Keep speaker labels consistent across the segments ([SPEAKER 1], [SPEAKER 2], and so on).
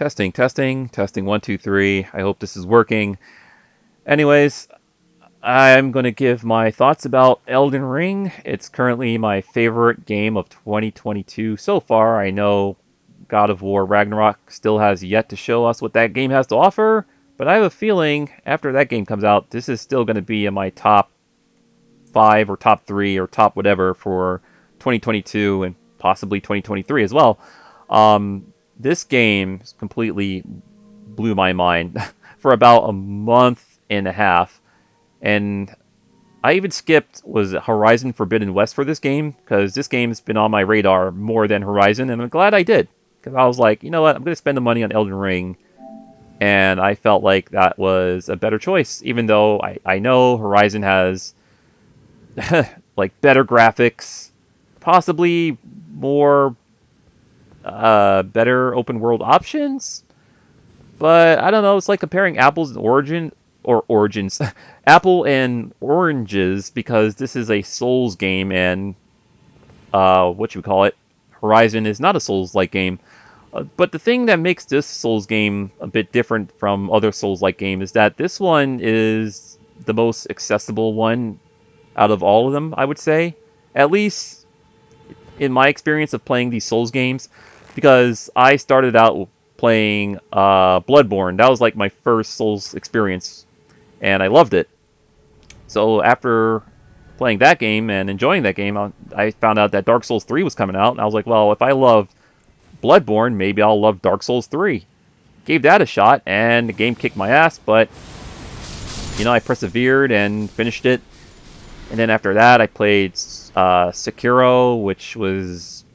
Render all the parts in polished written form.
[SPEAKER 1] Testing, testing, testing, one, two, three. I hope this is working. Anyways, I'm going to give my thoughts about Elden Ring. It's currently my favorite game of 2022 so far. I know God of War Ragnarok still has yet to show us what that game has to offer, but I have a feeling after that game comes out, this is still going to be in my top 5 or top 3 or top whatever for 2022 and possibly 2023 as well. This game completely blew my mind for about a month and a half, and I even skipped was Horizon Forbidden West for this game because this game's been on my radar more than Horizon, and I'm glad I did because I was like, you know what, I'm going to spend the money on Elden Ring, and I felt like that was a better choice, even though I know Horizon has like better graphics, possibly more better open world options. But I don't know. It's like comparing apples and origins, apple and oranges because this is a Souls game and what you call it, Horizon is not a Souls-like game. But the thing that makes this Souls game a bit different from other Souls-like games is that this one is the most accessible one out of all of them, I would say. At least in my experience of playing these Souls games, because I started out playing Bloodborne. That was like my first Souls experience, and I loved it. So after playing that game and enjoying that game, I found out that Dark Souls 3 was coming out, and I was like, well, if I love Bloodborne, maybe I'll love Dark Souls 3. Gave that a shot, and the game kicked my ass, but, you know, I persevered and finished it. And then after that, I played Sekiro, which was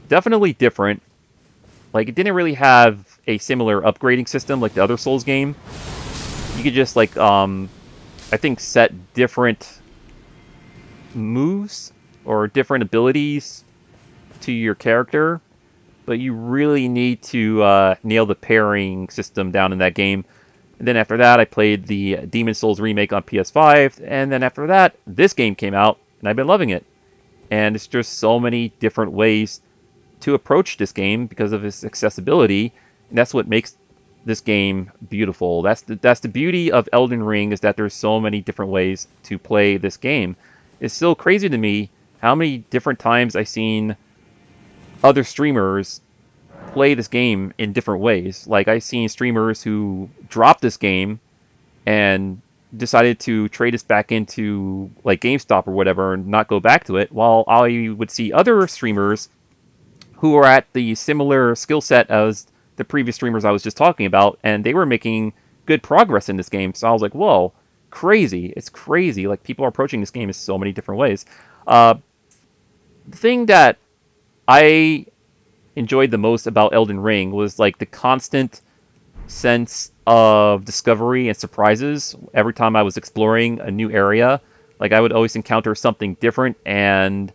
[SPEAKER 1] definitely different. Like, it didn't really have a similar upgrading system like the other Souls game. You could just, like, I think set different moves or different abilities to your character, but you really need to nail the pairing system down in that game. And then after that, I played the Demon Souls remake on PS5, and then after that, this game came out, and I've been loving it. And it's just so many different ways to approach this game because of its accessibility, and that's what makes this game beautiful. That's the beauty of Elden Ring, is that there's so many different ways to play this game. It's still crazy to me how many different times I've seen other streamers play this game in different ways. Like, I've seen streamers who dropped this game and decided to trade us back into like GameStop or whatever and not go back to it, while I would see other streamers who are at the similar skill set as the previous streamers I was just talking about, and they were making good progress in this game. So I was like, whoa, crazy. It's crazy. Like, people are approaching this game in so many different ways. Uh, the thing that I enjoyed the most about Elden Ring was like the constant sense of discovery and surprises every time I was exploring a new area. Like, I would always encounter something different, and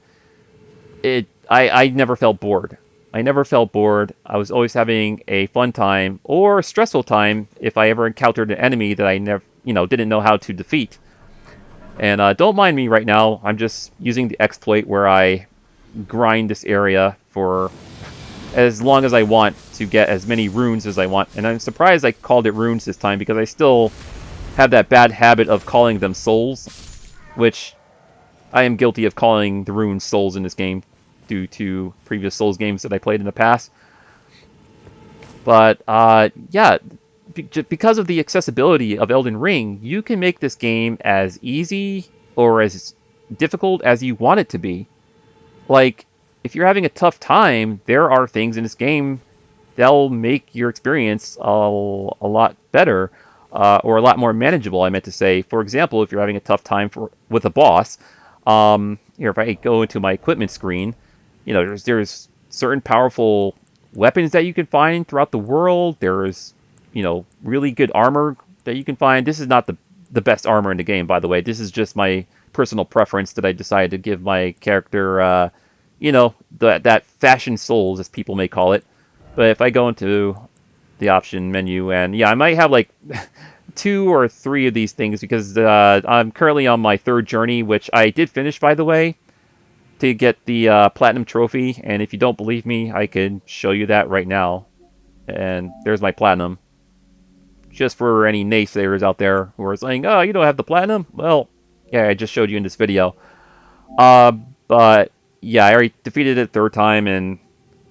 [SPEAKER 1] I never felt bored. I never felt bored. I was always having a fun time or a stressful time if I ever encountered an enemy that I never, didn't know how to defeat. And don't mind me right now. I'm just using the exploit where I grind this area for as long as I want to get as many runes as I want. And I'm surprised I called it runes this time because I still have that bad habit of calling them souls, which I am guilty of calling the runes souls in this game due to previous Souls games that I played in the past. But yeah, because of the accessibility of Elden Ring, you can make this game as easy or as difficult as you want it to be. Like, if you're having a tough time, there are things in this game that'll make your experience a lot better, or a lot more manageable, I meant to say. For example, if you're having a tough time with a boss, here, if I go into my equipment screen, there's certain powerful weapons that you can find throughout the world. There's, really good armor that you can find. This is not the best armor in the game, by the way. This is just my personal preference that I decided to give my character, that fashion souls, as people may call it. But if I go into the option menu, and yeah, I might have like two or three of these things because I'm currently on my third journey, which I did finish, by the way, to get the platinum trophy. And if you don't believe me, I can show you that right now. And there's my platinum. Just for any naysayers out there who are saying, "Oh, you don't have the platinum." Well, yeah, I just showed you in this video. Uh, but yeah, I already defeated it third time, and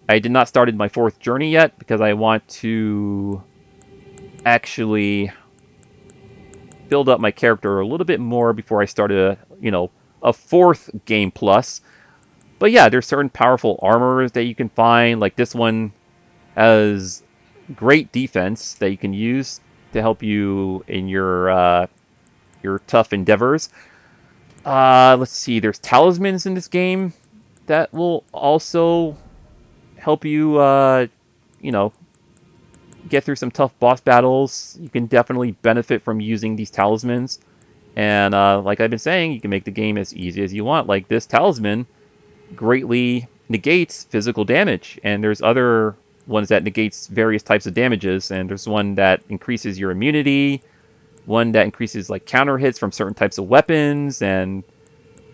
[SPEAKER 1] I did not started my fourth journey yet because I want to actually build up my character a little bit more before I start a fourth game plus. But yeah, there's certain powerful armors that you can find. Like this one has great defense that you can use to help you in your tough endeavors. Let's see. There's talismans in this game that will also help you, you know, get through some tough boss battles. You can definitely benefit from using these talismans. And like I've been saying, you can make the game as easy as you want. Like this talisman greatly negates physical damage, and there's other ones that negates various types of damages. And there's one that increases your immunity, one that increases like counter hits from certain types of weapons, and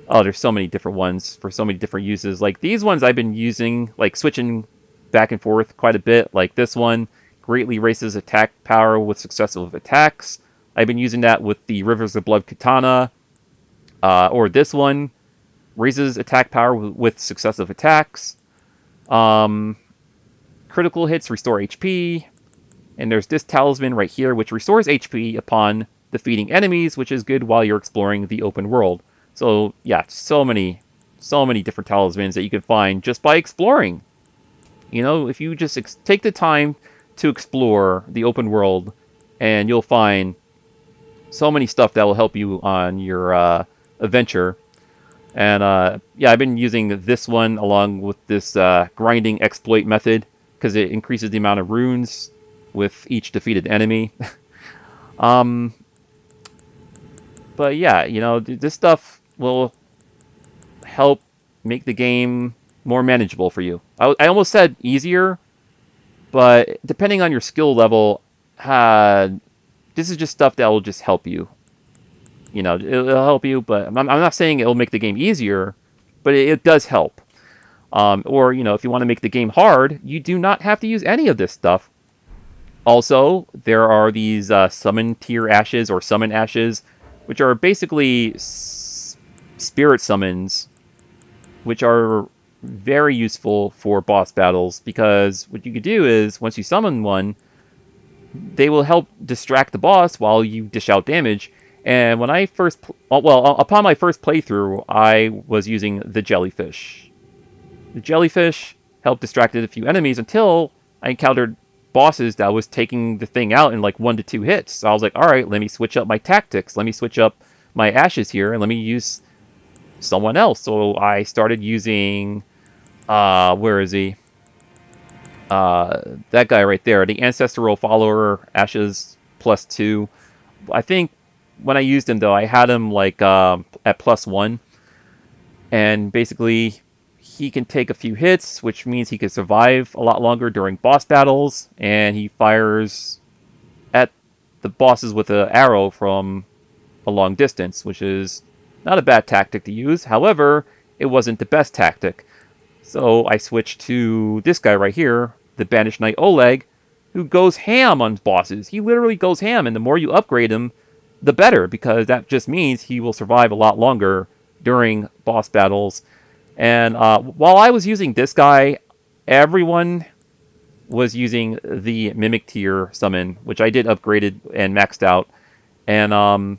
[SPEAKER 1] oh, there's so many different ones for so many different uses. Like these ones I've been using, like switching back and forth quite a bit. Like this one greatly raises attack power with successive attacks. I've been using that with the Rivers of Blood Katana. Or this one raises attack power with successive attacks. Um, Critical hits restore HP. And there's this talisman right here, which restores HP upon defeating enemies, which is good while you're exploring the open world. So yeah, so many different talismans that you can find just by exploring. You know, if you just take the time to explore the open world, and you'll find so many stuff that will help you on your adventure. And yeah, I've been using this one along with this grinding exploit method because it increases the amount of runes with each defeated enemy. um, but yeah, you know, this stuff will help make the game more manageable for you. I almost said easier, but depending on your skill level, this is just stuff that will just help you. You know, it'll help you, but I'm not saying it'll make the game easier, but it does help. Or, you know, if you want to make the game hard, you do not have to use any of this stuff. Also, there are these summon tier ashes or summon ashes, which are basically spirit summons, which are very useful for boss battles because what you could do is once you summon one, they will help distract the boss while you dish out damage. And when I first, upon my first playthrough, I was using the jellyfish. The jellyfish helped distract a few enemies until I encountered bosses that was taking the thing out in like 1 to 2 hits. So I was like, all right, let me switch up my tactics. Let me switch up my ashes here and let me use someone else. So I started using, where is he? That guy right there, the Ancestral Follower Ashes +2. I think when I used him though, I had him like at +1, and basically he can take a few hits, which means he can survive a lot longer during boss battles, and he fires at the bosses with an arrow from a long distance, which is not a bad tactic to use. However, it wasn't the best tactic. So I switched to this guy right here, the Banished Knight Oleg, who goes ham on bosses. He literally goes ham, and the more you upgrade him, the better, because that just means he will survive a lot longer during boss battles. And while I was using this guy, everyone was using the Mimic Tier summon, which I did upgraded and maxed out. And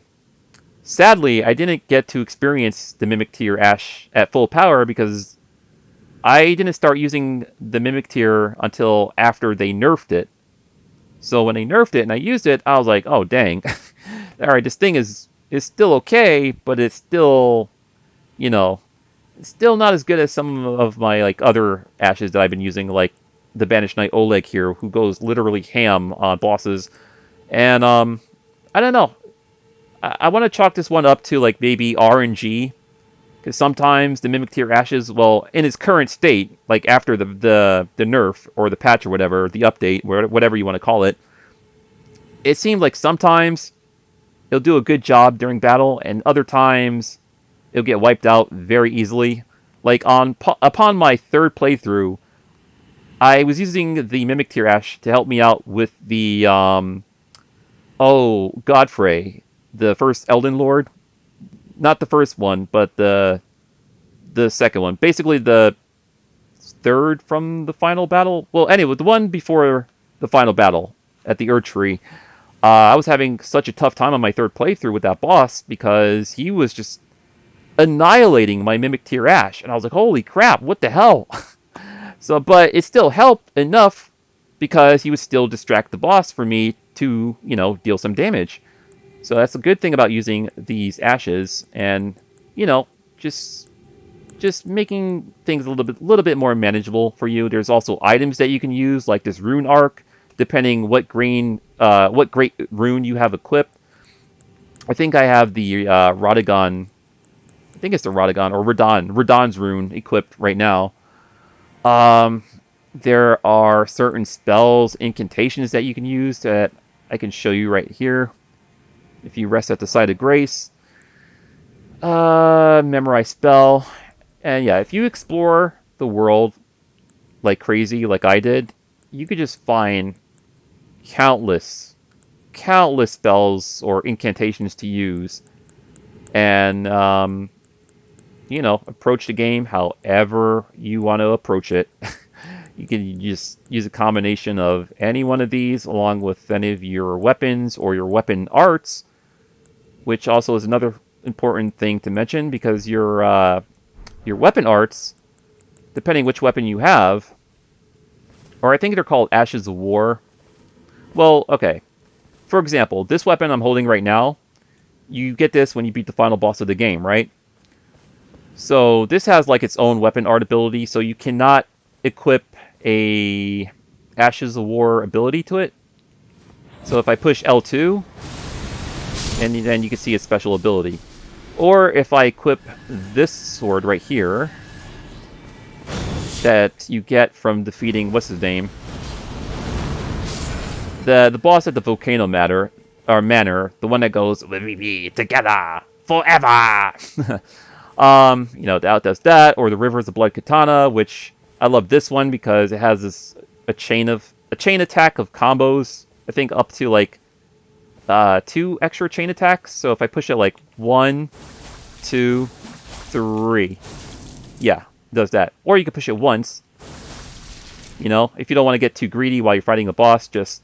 [SPEAKER 1] sadly, I didn't get to experience the Mimic Tier Ash at full power because I didn't start using the Mimic Tier until after they nerfed it. So when they nerfed it and I used it, I was like, oh dang. Alright, this thing is still okay, but it's still, you know, still not as good as some of my like other ashes that I've been using, like the Banished Knight Oleg here, who goes literally ham on bosses. And I don't know. I want to chalk this one up to like maybe RNG, because sometimes the Mimic Tier Ashes, well, in its current state, like after the nerf or the patch or whatever, the update, whatever you want to call it, it seemed like sometimes it'll do a good job during battle, and other times it'll get wiped out very easily. Like upon my third playthrough, I was using the Mimic Tier Ash to help me out with the Godfrey, the first Elden Lord. Not the first one, but the second one. Basically the third from the final battle. Well, anyway, the one before the final battle at the Erdtree. I was having such a tough time on my third playthrough with that boss because he was just annihilating my Mimic Tier Ash, and I was like, holy crap, what the hell? So, but it still helped enough because he would still distract the boss for me to, deal some damage. So that's a good thing about using these ashes, and you know, just just making things a little bit more manageable for you. There's also items that you can use, like this rune arc, depending what what great rune you have equipped. I think I have the Radagon. I think it's the Radagon or Radon's rune equipped right now. Um, there are certain spells, incantations that you can use that I can show you right here. If you rest at the site of grace, memorize spell, and yeah, if you explore the world like crazy, like I did, you could just find countless, countless spells or incantations to use, and approach the game however you want to approach it. You can just use a combination of any one of these along with any of your weapons or your weapon arts, which also is another important thing to mention because your weapon arts, depending which weapon you have, or I think they're called Ashes of War. Well, okay. For example, this weapon I'm holding right now, you get this when you beat the final boss of the game, right? So this has like its own weapon art ability, so you cannot equip a Ashes of War ability to it. So if I push L2, and then you can see its special ability. Or if I equip this sword right here, that you get from defeating, what's his name? The boss at the Volcano Manor, the one that goes, "Will we be together forever?" That does that, or the Rivers of Blood Katana, which I love this one because it has a chain attack of combos. I think up to like 2 extra chain attacks. So if I push it like 1, 2, 3, yeah, it does that. Or you can push it once. If you don't want to get too greedy while you're fighting a boss, just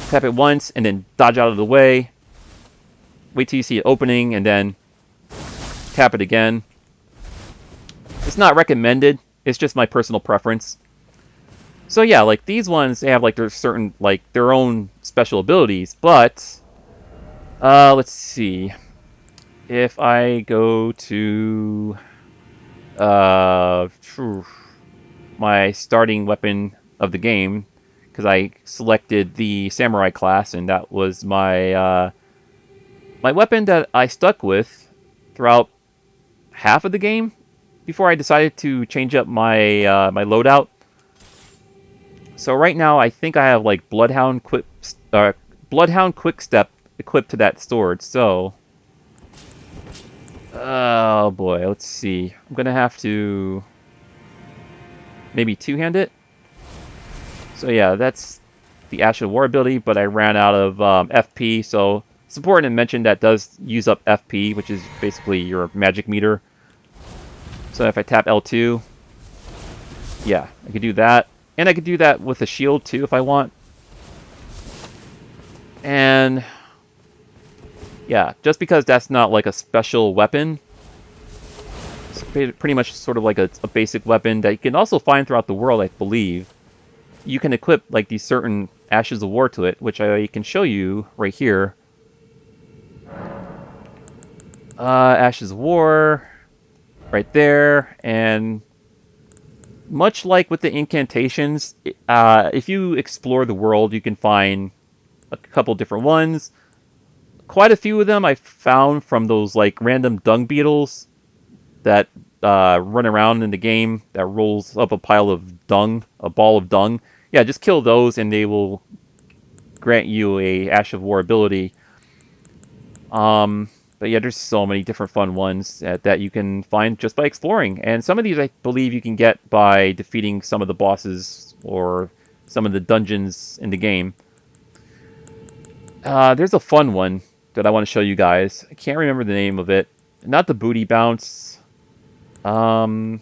[SPEAKER 1] tap it once and then dodge out of the way. Wait till you see it opening and then tap it again. It's not recommended. It's just my personal preference. So yeah, like these ones, they have like their own special abilities. But let's see. If I go to my starting weapon of the game, because I selected the samurai class, and that was my my weapon that I stuck with throughout half of the game before I decided to change up my my loadout. So right now I think I have like Bloodhound Quickstep equipped to that sword. So oh boy, let's see. I'm gonna have to maybe two-hand it. So yeah, that's the Ash of War ability, but I ran out of FP, so it's important to mention that does use up FP, which is basically your magic meter. So if I tap L2, yeah, I could do that. And I could do that with a shield too if I want. And yeah, just because that's not like a special weapon, it's pretty much sort of like a basic weapon that you can also find throughout the world, I believe. You can equip like these certain Ashes of War to it, which I can show you right here. Ashes of War, right there, and much like with the incantations, if you explore the world, you can find a couple different ones. Quite a few of them I found from those like random dung beetles that run around in the game that rolls up a pile of dung, a ball of dung. Yeah, just kill those and they will grant you a Ash of War ability. But yeah, there's so many different fun ones that you can find just by exploring. And some of these I believe you can get by defeating some of the bosses or some of the dungeons in the game. There's a fun one that I want to show you guys. I can't remember the name of it. Not the booty bounce. Horaloo's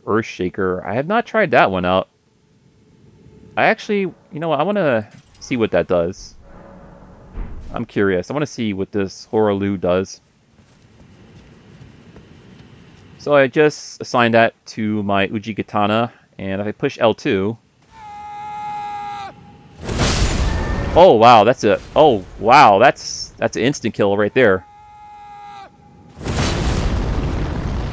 [SPEAKER 1] Earthshaker. I have not tried that one out. I actually, you know what, I want to see what that does. I'm curious. I want to see what this Horaloo does. So I just assigned that to my Ujigatana, and if I push L2... Oh wow, that's a... Oh wow, that's an instant kill right there.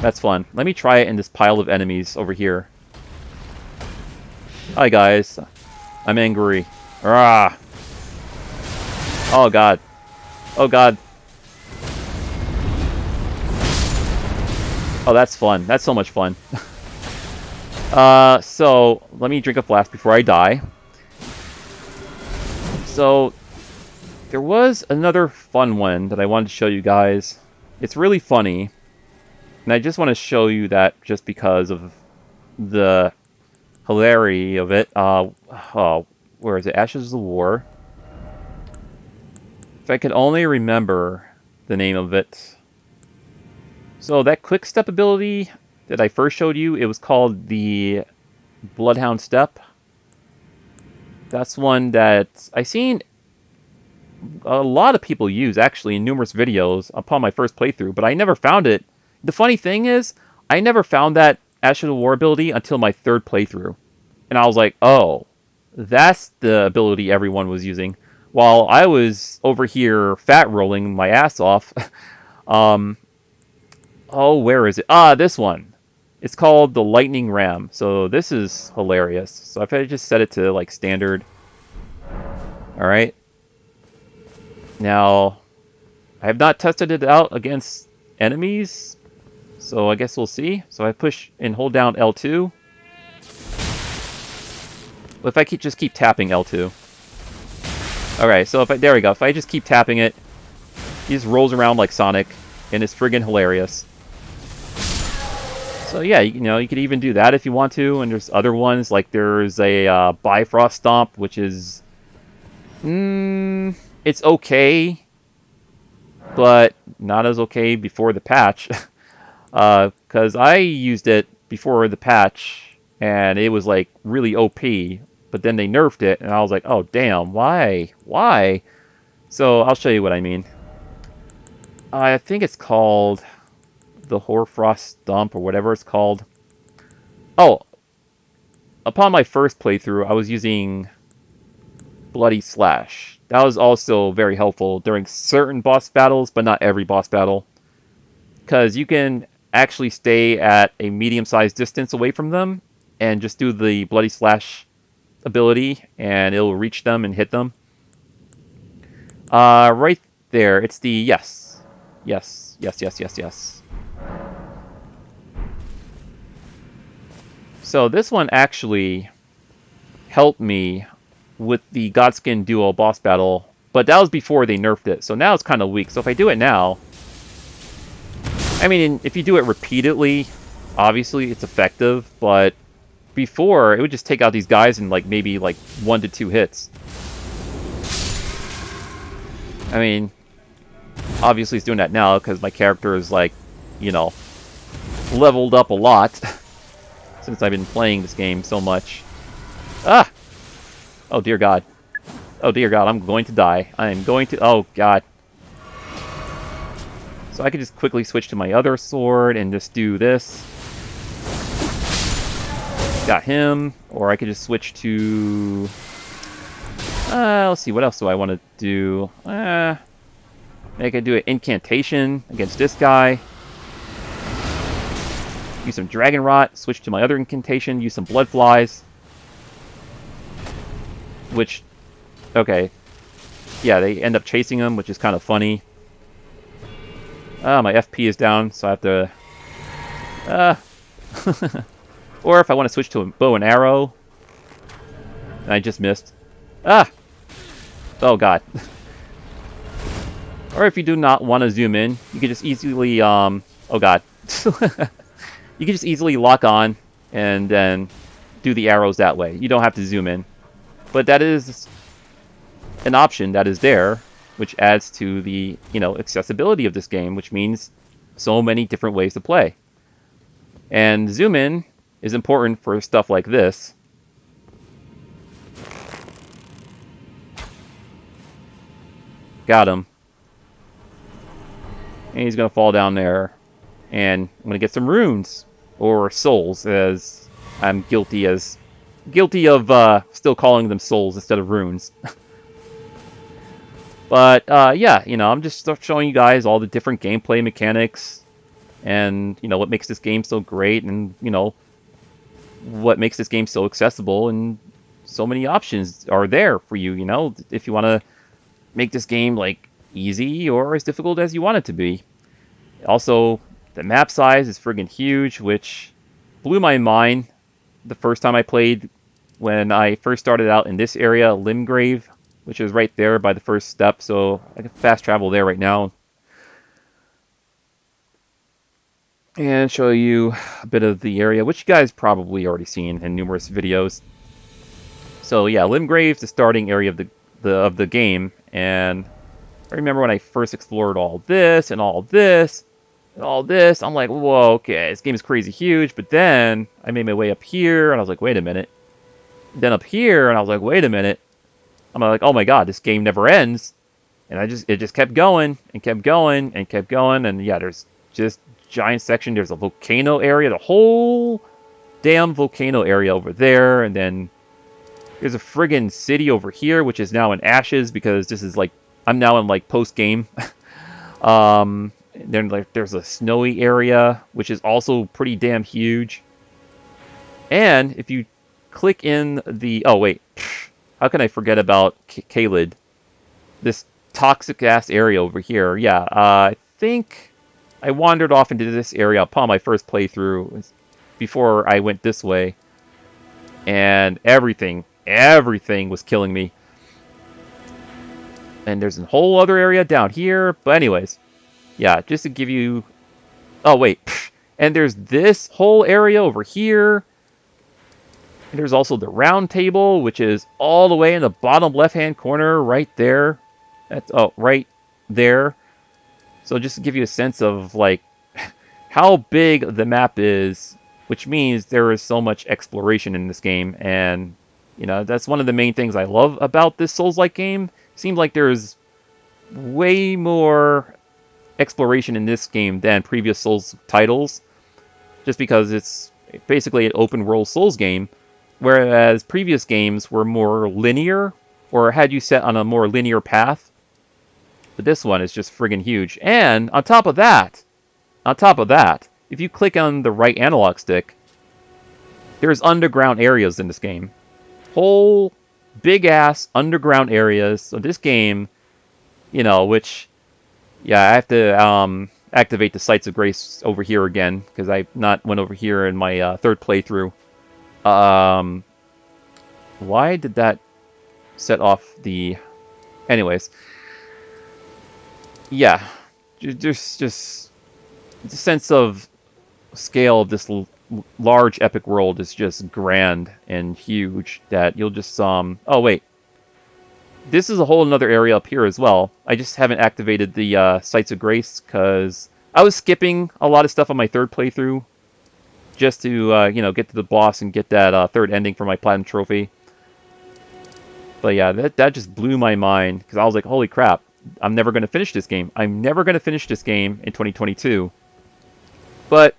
[SPEAKER 1] That's fun. Let me try it in this pile of enemies over here. Hi guys. I'm angry. Ah. Oh god. Oh god. Oh, that's fun. That's so much fun. So, let me drink a flask before I die. So, there was another fun one that I wanted to show you guys. It's really funny. And I just want to show you that just because of the hilarity of it. Where is it? Ashes of War. If I could only remember the name of it. So that quick step ability that I first showed you, it was called the Bloodhound Step. That's one that I've seen a lot of people use, actually, in numerous videos upon my first playthrough, but I never found it. The funny thing is, I never found that Ashes of War ability until my third playthrough. And I was like, oh, that's the ability everyone was using. While I was over here fat rolling my ass off. Oh, where is it? Ah, this one. It's called the Lightning Ram. So this is hilarious. So if I just set it to like standard. Alright. Now, I have not tested it out against enemies. So I guess we'll see. So I push and hold down L2. If I just keep tapping L2. Alright, so there we go. If I just keep tapping it, he just rolls around like Sonic, and it's friggin' hilarious. So yeah, you know, you could even do that if you want to, and there's other ones, like there's a Bifrost Stomp, which is... it's okay, but not as okay before the patch. Because I used it before the patch, and it was like really OP, but then they nerfed it, and I was like, oh damn, why? Why? So I'll show you what I mean. I think it's called the Hoarfrost Stomp, or whatever it's called. Oh, upon my first playthrough, I was using Bloody Slash. That was also very helpful during certain boss battles, but not every boss battle. Because you can actually stay at a medium-sized distance away from them, and just do the Bloody Slash ability, and it'll reach them and hit them. Right there, it's the yes. Yes, yes, yes, yes, yes. So this one actually helped me with the Godskin Duo boss battle, but that was before they nerfed it, so now it's kind of weak. So if I do it now, I mean, if you do it repeatedly, obviously it's effective, but before, it would just take out these guys in like maybe like 1 to 2 hits. I mean, obviously it's doing that now because my character is like, you know, leveled up a lot since I've been playing this game so much. Ah! Oh dear God. Oh dear God, I'm going to die. I am going to... Oh God. So I could just quickly switch to my other sword and just do this. Got him. Or I could just switch to... let's see, what else do I want to do? I could do an incantation against this guy. Use some Dragon Rot, switch to my other incantation, use some Blood Flies. Which, okay. Yeah, they end up chasing him, which is kind of funny. My FP is down, so I have to... Or if I want to switch to a bow and arrow. And I just missed. Ah! Oh God. Or if you do not want to zoom in, you can just easily, oh God. You can just easily lock on and then do the arrows that way. You don't have to zoom in. But that is an option that is there, which adds to the, accessibility of this game, which means so many different ways to play. And zoom in is important for stuff like this. Got him. And he's going to fall down there. And I'm going to get some runes. Or souls, as I'm guilty of still calling them souls instead of runes. But, yeah, I'm just showing you guys all the different gameplay mechanics. And, what makes this game so great. And, what makes this game so accessible. And so many options are there for you, if you want to make this game, like, easy or as difficult as you want it to be. Also, the map size is friggin' huge, which blew my mind the first time I played when I first started out in this area, Limgrave, which is right there by the first step, so I can fast travel there right now. And show you a bit of the area, which you guys probably already seen in numerous videos. So yeah, Limgrave, the starting area of the game, and I remember when I first explored all this and all this, I'm like, whoa, okay, this game is crazy huge. But then I made my way up here, and I was like, wait a minute. Then up here, and I was like, wait a minute. I'm like, oh my god, this game never ends. And it just kept going and kept going and kept going. And yeah, there's just giant section. There's a volcano area, the whole damn volcano area over there, and then there's a friggin' city over here, which is now in ashes because this is like I'm now in like post game. Then like there's a snowy area, which is also pretty damn huge. And if you click in the how can I forget about Kaled? This toxic ass area over here. Yeah, I think I wandered off into this area upon my first playthrough before I went this way, and everything was killing me. And there's a whole other area down here, but anyways. Yeah, just to give you... Oh, wait. And there's this whole area over here. And there's also the round table, which is all the way in the bottom left-hand corner right there. That's right there. So just to give you a sense of, like, how big the map is, which means there is so much exploration in this game. And, that's one of the main things I love about this Souls-like game. It seems like there's way more exploration in this game than previous Souls titles, just because it's basically an open world Souls game, whereas previous games were more linear or had you set on a more linear path. But this one is just friggin' huge. And on top of that, if you click on the right analog stick, there's underground areas in this game. Whole big ass underground areas. So this game, which yeah, I have to activate the Sites of Grace over here again, because I not went over here in my third playthrough. Why did that set off the... Anyways. Yeah. There's just... The sense of scale of this large epic world is just grand and huge that you'll just... Oh, wait. This is a whole another area up here as well. I just haven't activated the Sites of Grace because I was skipping a lot of stuff on my third playthrough just to, get to the boss and get that third ending for my Platinum Trophy. But yeah, that just blew my mind because I was like, holy crap, I'm never going to finish this game. I'm never going to finish this game in 2022. But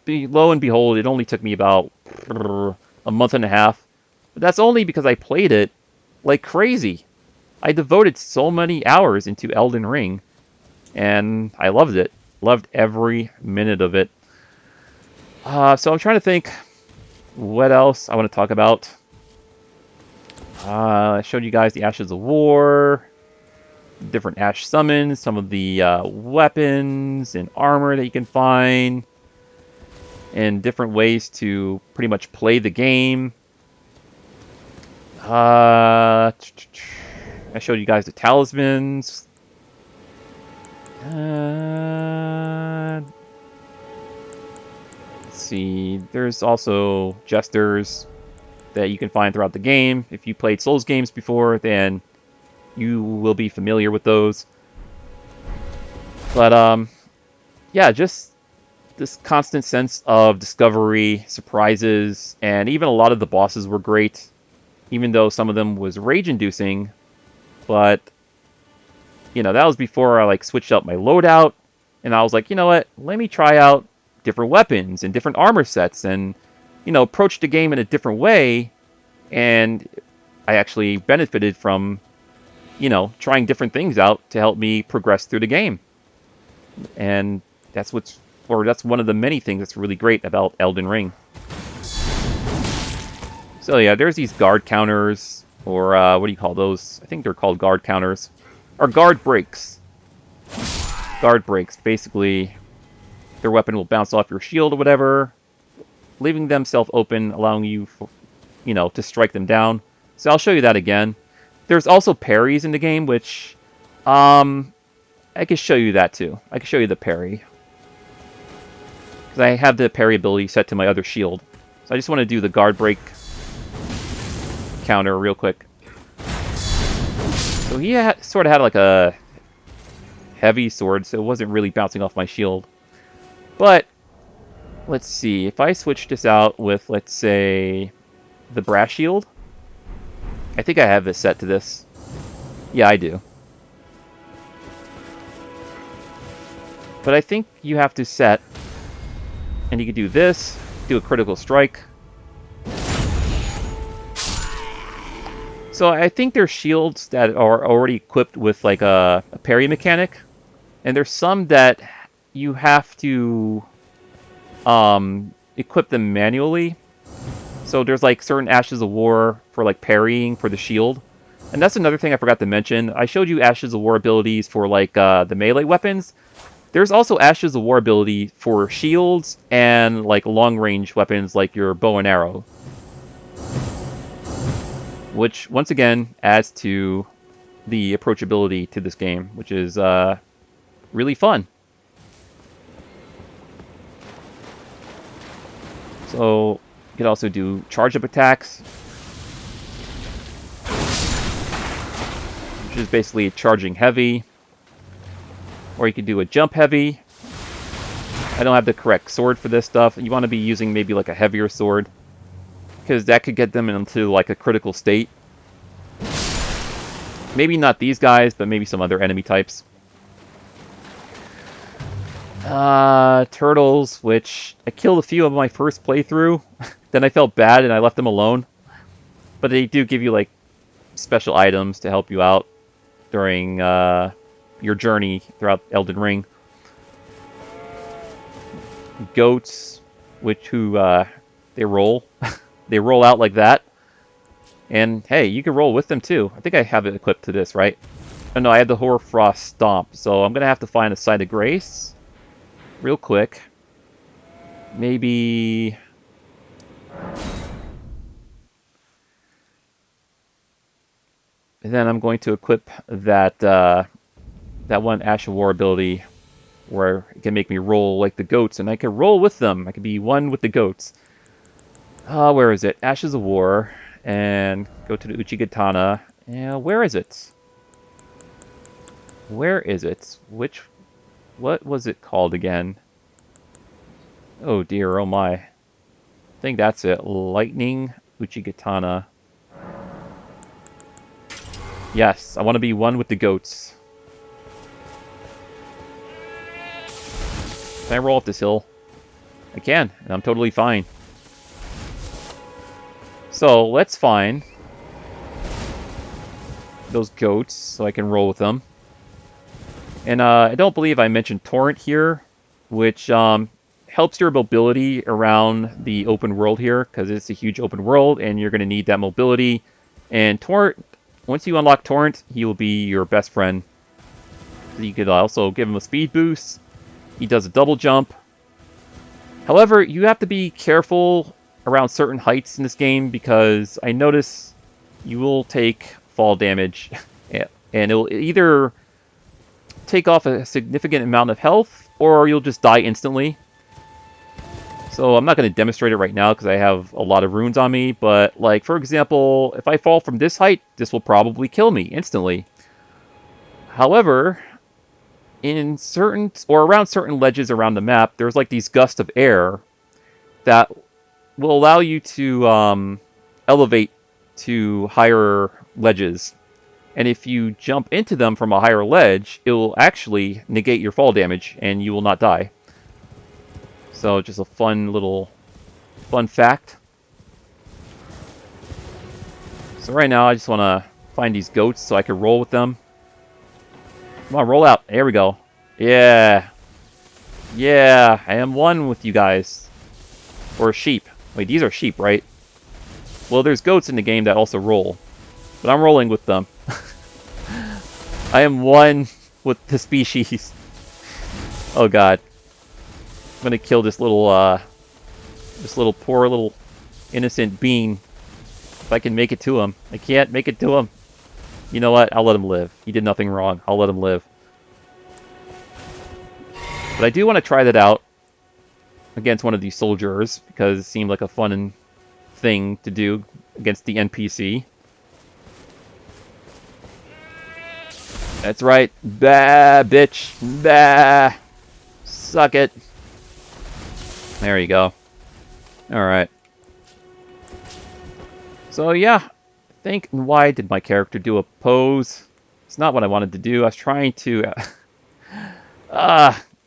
[SPEAKER 1] lo and behold, it only took me about a month and a half. But that's only because I played it like crazy. I devoted so many hours into Elden Ring, and I loved it. Loved every minute of it. So I'm trying to think what else I want to talk about. I showed you guys the Ashes of War, different Ash summons, some of the weapons and armor that you can find, and different ways to pretty much play the game. I showed you guys the talismans. Let's see. There's also jesters that you can find throughout the game. If you played Souls games before, then you will be familiar with those. But yeah, just this constant sense of discovery, surprises, and even a lot of the bosses were great, even though some of them was rage-inducing. But you know, that was before I like switched up my loadout, and I was like, you know what? Let me try out different weapons and different armor sets, and you know, approach the game in a different way. And I actually benefited from, you know, trying different things out to help me progress through the game. And that's that's one of the many things that's really great about Elden Ring. So yeah, there's these guard counters, or what do you call those? I think they're called guard counters, or guard breaks. Guard breaks, basically, their weapon will bounce off your shield or whatever, leaving themselves open, allowing you, you know, to strike them down. So I'll show you that again. There's also parries in the game, which, I can show you that too. I can show you the parry. Because I have the parry ability set to my other shield. So I just want to do the guard break counter real quick. So he sort of had like a heavy sword, so it wasn't really bouncing off my shield. But, let's see. If I switch this out with, let's say, the brass shield. I think I have it set to this. Yeah, I do. But I think you have to set, and you can do this, do a critical strike. So I think there's shields that are already equipped with like a parry mechanic, and there's some that you have to equip them manually. So there's like certain Ashes of War for like parrying for the shield. And that's another thing I forgot to mention. I showed you Ashes of War abilities for like the melee weapons. There's also Ashes of War ability for shields and like long-range weapons like your bow and arrow. Which, once again, adds to the approachability to this game, which is really fun. So, you can also do charge-up attacks, which is basically charging heavy. Or you could do a jump heavy. I don't have the correct sword for this stuff. You want to be using maybe like a heavier sword, because that could get them into like a critical state. Maybe not these guys, but maybe some other enemy types. Turtles, which I killed a few of my first playthrough. Then I felt bad and I left them alone. But they do give you like special items to help you out during your journey throughout Elden Ring. Goats, they roll. They roll out like that. And hey, you can roll with them too. I think I have it equipped to this, right? Oh no, I have the Hoarfrost Stomp, so I'm gonna have to find a Site of Grace real quick. Maybe... And then I'm going to equip that that one Ash of War ability where it can make me roll like the goats, and I can roll with them. I can be one with the goats. Where is it? Ashes of War, and go to the Uchigatana. Where is it? Where is it? What was it called again? Oh dear, oh my. I think that's it. Lightning Uchigatana. Yes, I want to be one with the goats. Can I roll up this hill? I can, and I'm totally fine. So, let's find those goats so I can roll with them. And I don't believe I mentioned Torrent here, which helps your mobility around the open world here, because it's a huge open world, and you're going to need that mobility. And Torrent, once you unlock Torrent, he will be your best friend. So you could also give him a speed boost. He does a double jump. However, you have to be careful around certain heights in this game, because I notice you will take fall damage, and it will either take off a significant amount of health, or you'll just die instantly. So I'm not going to demonstrate it right now because I have a lot of runes on me, but like, for example, if I fall from this height, this will probably kill me instantly. However, in certain, or around certain ledges around the map, there's like these gusts of air that will allow you to elevate to higher ledges. And if you jump into them from a higher ledge, it will actually negate your fall damage, and you will not die. So just a fun fact. So right now I just want to find these goats so I can roll with them. Come on, roll out. There we go. Yeah. Yeah, I am one with you guys. Or sheep. Wait, these are sheep, right? Well, there's goats in the game that also roll. But I'm rolling with them. I am one with the species. Oh god. I'm gonna kill this little poor little innocent being. If I can make it to him. I can't make it to him. You know what? I'll let him live. He did nothing wrong. I'll let him live. But I do want to try that out against one of these soldiers, because it seemed like a fun thing to do against the NPC. That's right. Bah, bitch. Bah. Suck it. There you go. Alright. So yeah, I think, why did my character do a pose? It's not what I wanted to do. I was trying to...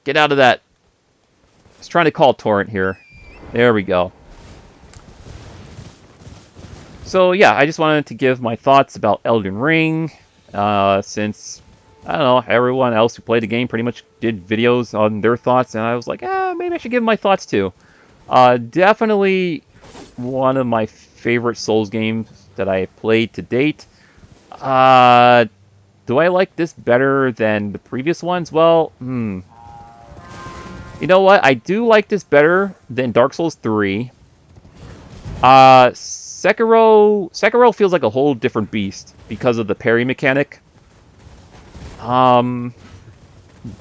[SPEAKER 1] get out of that. I was trying to call Torrent here. There we go. So yeah, I just wanted to give my thoughts about Elden Ring, since, I don't know, everyone else who played the game pretty much did videos on their thoughts, and I was like, maybe I should give my thoughts too. Definitely one of my favorite Souls games that I have played to date. Do I like this better than the previous ones? Well, you know what? I do like this better than Dark Souls 3. Sekiro feels like a whole different beast because of the parry mechanic.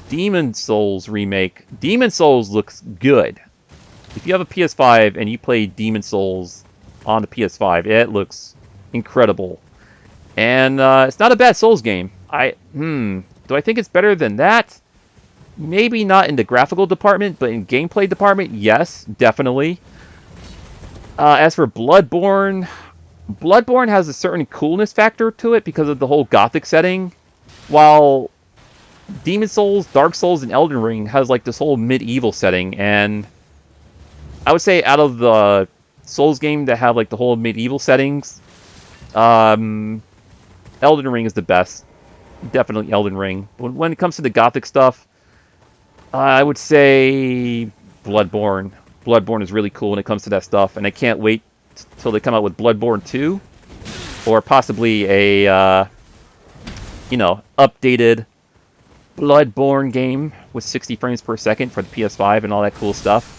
[SPEAKER 1] Demon Souls remake. Demon Souls looks good. If you have a PS5 and you play Demon Souls on the PS5, it looks incredible. And it's not a bad Souls game. Do I think it's better than that? Maybe not in the graphical department, but in gameplay department, yes, definitely. As for Bloodborne, Bloodborne has a certain coolness factor to it because of the whole gothic setting, while Demon Souls, Dark Souls, and Elden Ring has like this whole medieval setting. And I would say out of the Souls game that have like the whole medieval settings, Elden Ring is the best. Definitely Elden Ring. But when it comes to the gothic stuff, I would say Bloodborne. Bloodborne is really cool when it comes to that stuff, and I can't wait till they come out with Bloodborne 2, or possibly a, updated Bloodborne game with 60 frames per second for the PS5 and all that cool stuff.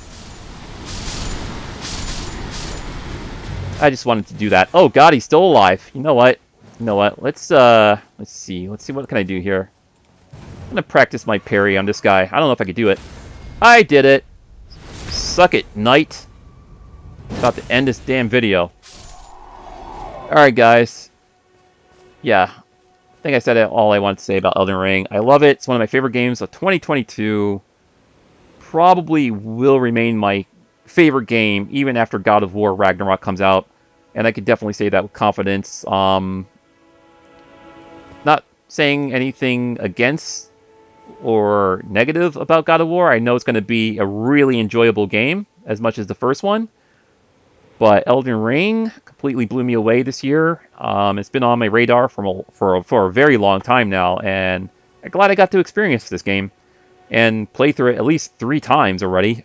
[SPEAKER 1] I just wanted to do that. Oh god, he's still alive. You know what? Let's see. What can I do here? I'm gonna practice my parry on this guy. I don't know if I could do it. I did it! Suck it, knight. About to end this damn video. Alright, guys. Yeah. I think I said all I wanted to say about Elden Ring. I love it. It's one of my favorite games of 2022. Probably will remain my favorite game even after God of War Ragnarok comes out. And I could definitely say that with confidence. Not saying anything against or negative about God of War. I know it's going to be a really enjoyable game, as much as the first one. But Elden Ring completely blew me away this year. It's been on my radar for a very long time now, and I'm glad I got to experience this game and play through it at least 3 times already.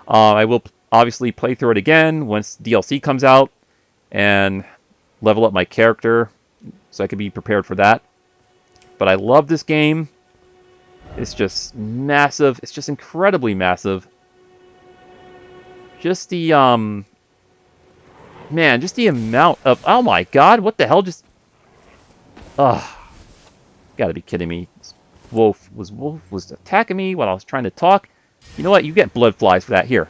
[SPEAKER 1] I will obviously play through it again once DLC comes out and level up my character so I can be prepared for that. But I love this game. It's just massive. It's just incredibly massive. Just the, man, just the amount of... Oh my god, what the hell just... Ugh. Gotta be kidding me. Wolf was attacking me while I was trying to talk. You know what? You get blood flies for that. Here.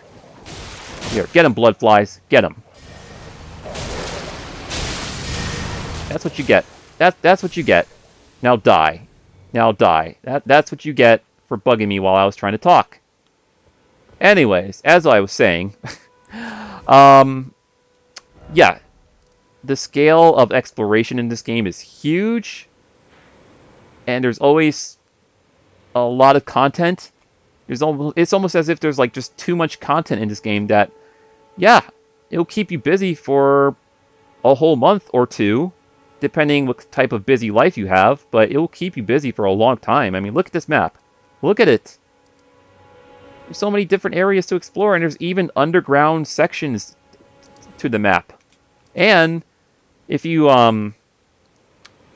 [SPEAKER 1] Here, get him, blood flies. Get him. That's what you get. That's what you get. Now die. Now die. That's what you get for bugging me while I was trying to talk. Anyways, as I was saying, yeah, the scale of exploration in this game is huge, and there's always a lot of content. It's almost as if there's like just too much content in this game that, yeah, it'll keep you busy for a whole month or two, depending what type of busy life you have, but it will keep you busy for a long time. I mean, look at this map. Look at it. There's so many different areas to explore, and there's even underground sections to the map. And if you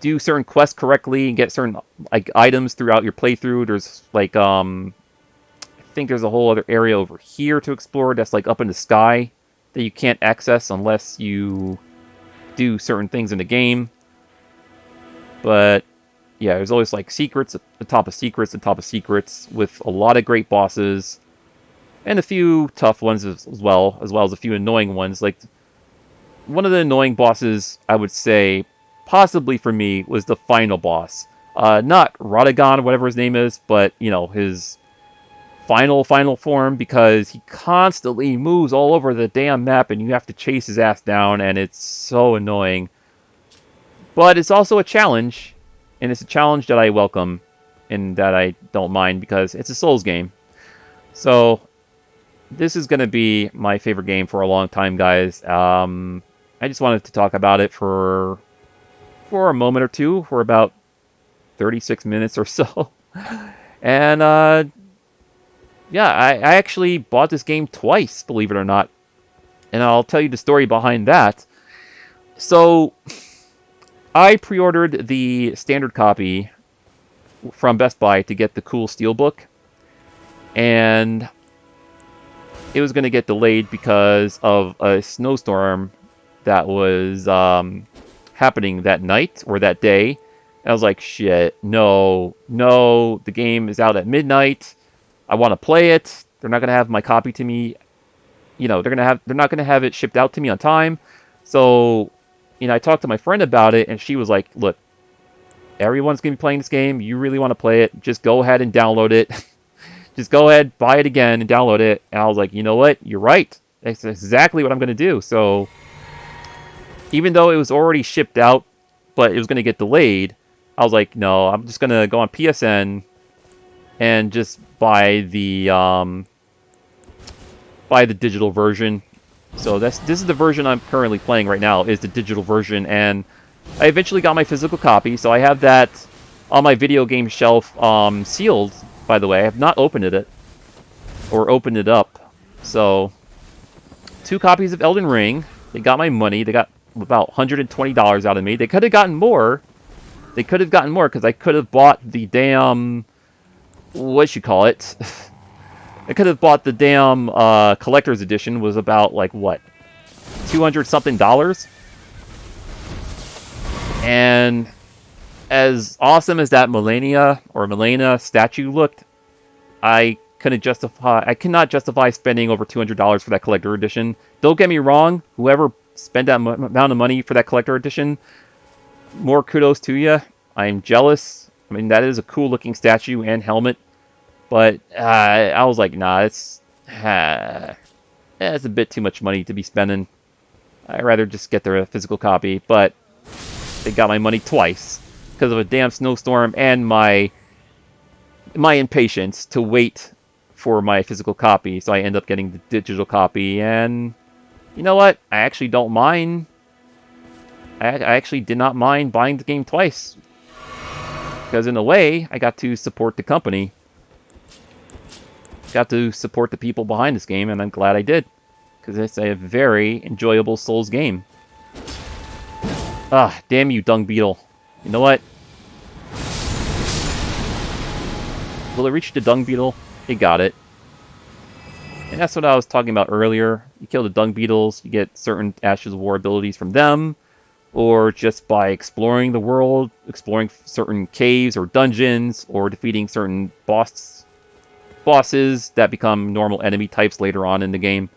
[SPEAKER 1] do certain quests correctly and get certain like items throughout your playthrough, there's like I think there's a whole other area over here to explore that's like up in the sky that you can't access unless you do certain things in the game. But yeah, there's always like secrets at the top of secrets, with a lot of great bosses and a few tough ones as well as a few annoying ones. Like one of the annoying bosses, I would say, possibly for me, was the final boss. Not Radagon, whatever his name is, but you know, his final form, because he constantly moves all over the damn map and you have to chase his ass down, and it's so annoying. But it's also a challenge, and it's a challenge that I welcome and that I don't mind because it's a Souls game. So this is going to be my favorite game for a long time, guys. I just wanted to talk about it for a moment or two, for about 36 minutes or so. And yeah, I actually bought this game twice, believe it or not. And I'll tell you the story behind that. So I pre-ordered the standard copy from Best Buy to get the cool steelbook, and it was going to get delayed because of a snowstorm that was happening that night or that day. And I was like, shit, no, the game is out at midnight. I want to play it. They're not going to have my copy to me. You know, they're not going to have it shipped out to me on time. So, you know, I talked to my friend about it, and she was like, look, everyone's going to be playing this game. You really want to play it, just go ahead and download it. Just go ahead, buy it again, and download it. And I was like, you know what? You're right. That's exactly what I'm going to do. So even though it was already shipped out, but it was going to get delayed, I was like, no, I'm just going to go on PSN and just buy the digital version. So this is the version I'm currently playing right now, is the digital version, and I eventually got my physical copy, so I have that on my video game shelf, sealed, by the way. I have not opened it or opened it up. So 2 copies of Elden Ring. They got my money. They got about $120 out of me. They could have gotten more. They could have gotten more because I could have bought the damn, what you call it? I could have bought the damn collector's edition. Was about like what, $200 something. And as awesome as that Milena statue looked, I cannot justify spending over $200 for that collector edition. Don't get me wrong, whoever spent that amount of money for that collector edition, more kudos to you. I'm jealous. I mean, that is a cool looking statue and helmet, but I was like, nah, it's a bit too much money to be spending. I'd rather just get their physical copy, but they got my money twice because of a damn snowstorm and my impatience to wait for my physical copy. So I end up getting the digital copy, and you know what? I actually don't mind. I actually did not mind buying the game twice, because in a way, I got to support the company. Got to support the people behind this game, and I'm glad I did, because it's a very enjoyable Souls game. Ah, damn you, dung beetle. You know what? Will it reach the dung beetle? It got it. And that's what I was talking about earlier. You kill the dung beetles, you get certain Ashes of War abilities from them, or just by exploring the world, exploring certain caves or dungeons, or defeating certain bosses that become normal enemy types later on in the game.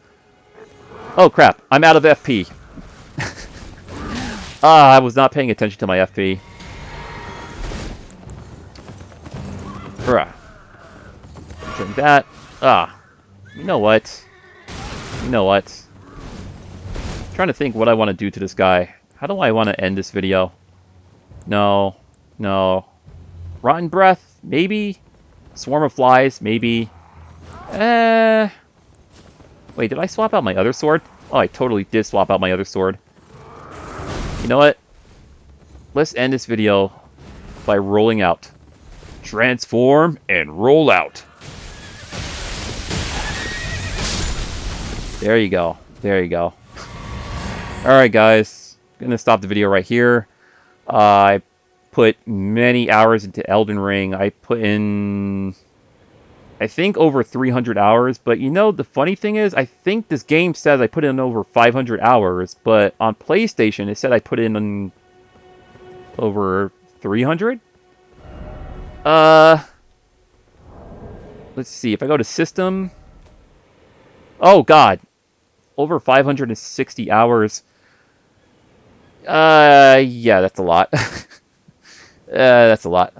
[SPEAKER 1] Oh crap, I'm out of FP. I was not paying attention to my FP. Bruh. Drink that. You know what? You know what? I'm trying to think what I want to do to this guy. How do I want to end this video? No. No. Rotten Breath? Maybe? Swarm of Flies? Maybe? Wait, did I swap out my other sword? Oh, I totally did swap out my other sword. You know what? Let's end this video by rolling out. Transform and roll out. There you go. There you go. Alright, guys. I'm going to stop the video right here. I put many hours into Elden Ring. I put in, I think, over 300 hours. But you know, the funny thing is, I think this game says I put in over 500 hours. But on PlayStation, it said I put in over 300? Let's see. If I go to System... Oh, God. Over 560 hours. Yeah, that's a lot. That's a lot.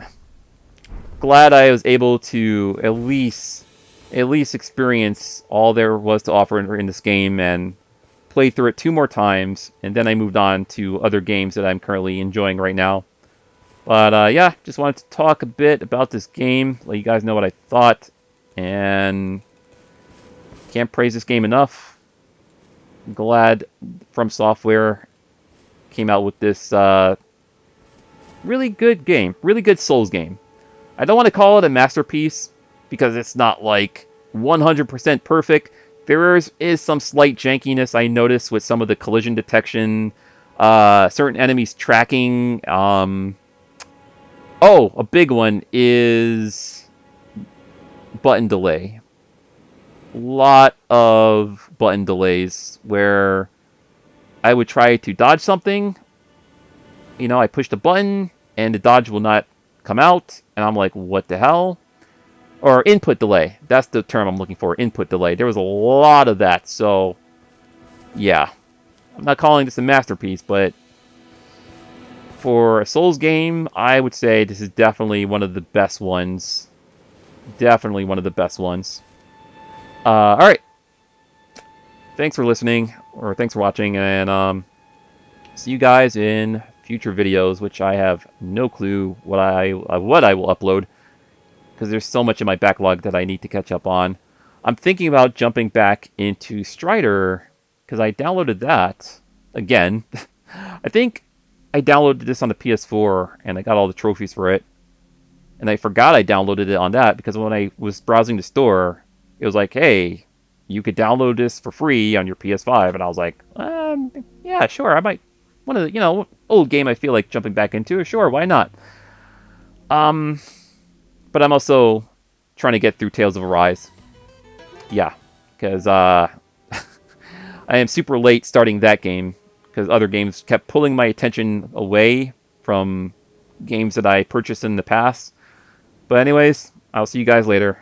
[SPEAKER 1] Glad I was able to at least experience all there was to offer in this game and play through it 2 more times, and then I moved on to other games that I'm currently enjoying right now. But yeah, just wanted to talk a bit about this game, let you guys know what I thought, and can't praise this game enough. I'm glad From Software came out with this really good game, really good Souls game. I don't want to call it a masterpiece because it's not like 100% perfect. There is some slight jankiness I noticed with some of the collision detection, certain enemies tracking. Oh, a big one is button delay. Lot of button delays where I would try to dodge something. You know, I push the button and the dodge will not come out, and I'm like, what the hell? Or input delay. That's the term I'm looking for, input delay. There was a lot of that, so yeah. I'm not calling this a masterpiece, but for a Souls game, I would say this is definitely one of the best ones. Definitely one of the best ones. Alright. Thanks for listening, or thanks for watching, and see you guys in future videos, which I have no clue what I will upload, because there's so much in my backlog that I need to catch up on. I'm thinking about jumping back into Strider, because I downloaded that again. I think I downloaded this on the PS4, and I got all the trophies for it. And I forgot I downloaded it on that, because when I was browsing the store, it was like, hey, you could download this for free on your PS5. And I was like, yeah, sure, I might. One of the, old game I feel like jumping back into. Sure, why not? But I'm also trying to get through Tales of Arise. Yeah, because I am super late starting that game, because other games kept pulling my attention away from games that I purchased in the past. But anyways, I'll see you guys later.